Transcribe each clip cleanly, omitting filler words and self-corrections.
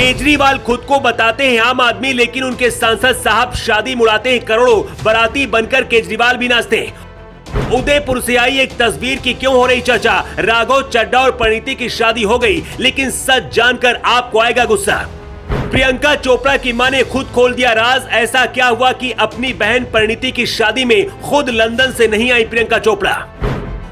केजरीवाल खुद को बताते हैं आम आदमी, लेकिन उनके सांसद साहब शादी मुड़ाते हैं करोड़ों, बाराती बनकर केजरीवाल भी नाचते हैं। उदयपुर से आई एक तस्वीर की क्यों हो रही चर्चा? राघव चड्ढा और परिणीति की शादी हो गई, लेकिन सच जानकर आपको आएगा गुस्सा। प्रियंका चोपड़ा की मां ने खुद खोल दिया राज। ऐसा क्या हुआ कि अपनी बहन परिणीति की शादी में खुद लंदन से नहीं आई प्रियंका चोपड़ा?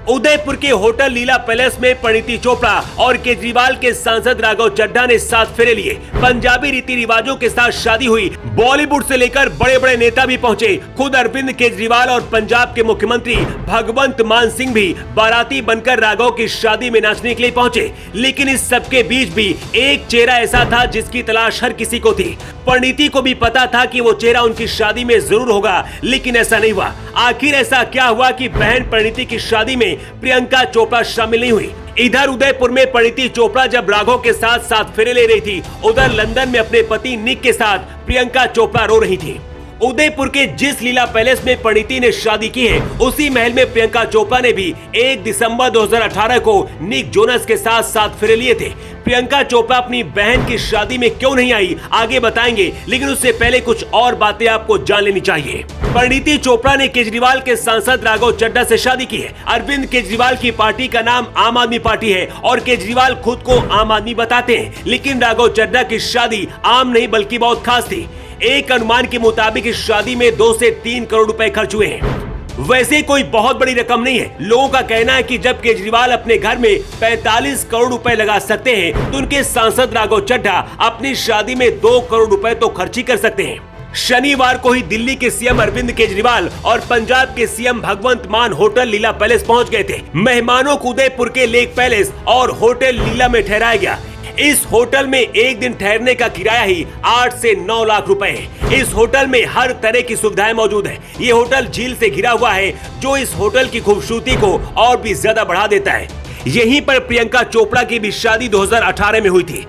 उदयपुर के होटल लीला पैलेस में परिणीति चोपड़ा और केजरीवाल के सांसद राघव चड्ढा ने साथ फेरे लिए। पंजाबी रीति रिवाजों के साथ शादी हुई। बॉलीवुड से लेकर बड़े बड़े नेता भी पहुंचे। खुद अरविंद केजरीवाल और पंजाब के मुख्यमंत्री भगवंत मान सिंह भी बाराती बनकर राघव की शादी में नाचने के लिए पहुंचे। लेकिन इस सबके बीच भी एक चेहरा ऐसा था जिसकी तलाश हर किसी को थी। परिणीति को भी पता था कि वो चेहरा उनकी शादी में जरूर होगा, लेकिन ऐसा नहीं हुआ। आखिर ऐसा क्या हुआ कि बहन परिणीति की शादी में प्रियंका चोपड़ा शामिल नहीं हुई? इधर उदयपुर में परिणीति चोपड़ा जब राघव के साथ साथ फेरे ले रही थी, उधर लंदन में अपने पति निक के साथ प्रियंका चोपड़ा रो रही थी। उदयपुर के जिस लीला पैलेस में परिणीति ने शादी की है, उसी महल में प्रियंका चोपड़ा ने भी 1 दिसंबर 2018 को निक जोनस के साथ साथ फेरे लिए थे। प्रियंका चोपड़ा अपनी बहन की शादी में क्यों नहीं आई, आगे बताएंगे, लेकिन उससे पहले कुछ और बातें आपको जान लेनी चाहिए। परिणीति चोपड़ा ने केजरीवाल के सांसद राघव चड्ढा से शादी की है। अरविंद केजरीवाल की पार्टी का नाम आम आदमी पार्टी है और केजरीवाल खुद को आम आदमी बताते हैं, लेकिन राघव चड्ढा की शादी आम नहीं बल्कि बहुत खास थी। एक अनुमान के मुताबिक इस शादी में 2 से 3 करोड़ रुपए खर्च हुए हैं। वैसे कोई बहुत बड़ी रकम नहीं है। लोगों का कहना है कि जब केजरीवाल अपने घर में 45 करोड़ रुपए लगा सकते हैं, तो उनके सांसद राघव चड्ढा अपनी शादी में 2 करोड़ रुपए तो खर्च ही कर सकते हैं। शनिवार को ही दिल्ली के सीएम अरविंद केजरीवाल और पंजाब के सीएम भगवंत मान होटल लीला पैलेस पहुंच गए थे। मेहमानों को उदयपुर के लेक पैलेस और होटल लीला में ठहराया गया। इस होटल में एक दिन ठहरने का किराया ही 8 से 9 लाख रुपए है। इस होटल में हर तरह की सुविधाएं मौजूद है। ये होटल झील से घिरा हुआ है, जो इस होटल की खूबसूरती को और भी ज्यादा बढ़ा देता है। यहीं पर प्रियंका चोपड़ा की भी शादी 2018 में हुई थी।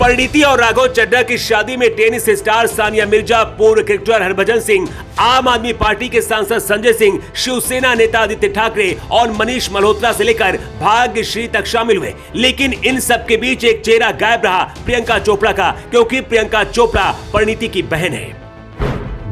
परिणीति और राघव चड्ढा की शादी में टेनिस स्टार सानिया मिर्जा, पूर्व क्रिकेटर हरभजन सिंह, आम आदमी पार्टी के सांसद संजय सिंह, शिवसेना नेता आदित्य ठाकरे और मनीष मल्होत्रा से लेकर भाग्यश्री तक शामिल हुए। लेकिन इन सब के बीच एक चेहरा गायब रहा, प्रियंका चोपड़ा का, क्योंकि प्रियंका चोपड़ा परिणीति की बहन है।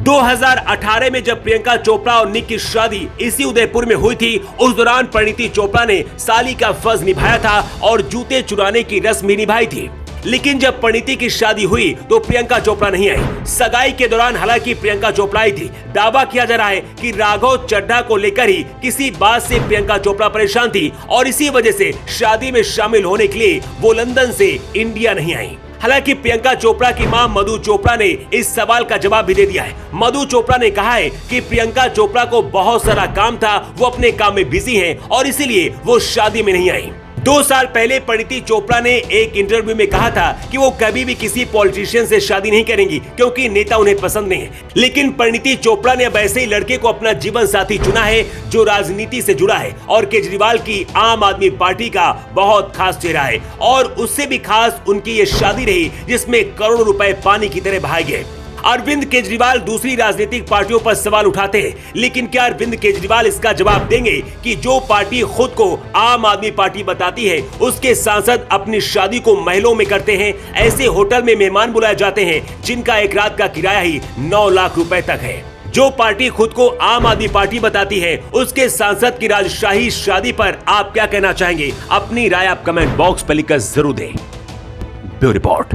2018 में जब प्रियंका चोपड़ा और निक की शादी इसी उदयपुर में हुई थी, उस दौरान परिणीति चोपड़ा ने साली का फर्ज निभाया था और जूते चुराने की रस्म भी निभाई थी। लेकिन जब परिणीति की शादी हुई तो प्रियंका चोपड़ा नहीं आई। सगाई के दौरान हालांकि प्रियंका चोपड़ा आई थी। दावा किया जा रहा है कि राघव चड्ढा को लेकर ही किसी बात से प्रियंका चोपड़ा परेशान थी और इसी वजह से शादी में शामिल होने के लिए वो लंदन से इंडिया नहीं आई। हालांकि प्रियंका चोपड़ा की मां मधु चोपड़ा ने इस सवाल का जवाब भी दे दिया है। मधु चोपड़ा ने कहा है कि प्रियंका चोपड़ा को बहुत सारा काम था, वो अपने काम में बिजी हैं और इसीलिए वो शादी में नहीं आई। 2 साल पहले परिणीति चोपड़ा ने एक इंटरव्यू में कहा था कि वो कभी भी किसी पॉलिटिशियन से शादी नहीं करेंगी, क्योंकि नेता उन्हें पसंद नहीं है। लेकिन परिणीति चोपड़ा ने अब ऐसे ही लड़के को अपना जीवन साथी चुना है जो राजनीति से जुड़ा है और केजरीवाल की आम आदमी पार्टी का बहुत खास चेहरा है। और उससे भी खास उनकी ये शादी रही जिसमें करोड़ों रुपए पानी की तरह बहाए गए। अरविंद केजरीवाल दूसरी राजनीतिक पार्टियों पर सवाल उठाते हैं, लेकिन क्या अरविंद केजरीवाल इसका जवाब देंगे कि जो पार्टी खुद को आम आदमी पार्टी बताती है, उसके सांसद अपनी शादी को महलों में करते हैं? ऐसे होटल में मेहमान बुलाए जाते हैं जिनका एक रात का किराया ही 9 लाख रुपए तक है। जो पार्टी खुद को आम आदमी पार्टी बताती है, उसके सांसद की राजशाही शादी पर आप क्या कहना चाहेंगे? अपनी राय आप कमेंट बॉक्स पर लिखकर जरूर दें। Bureau report.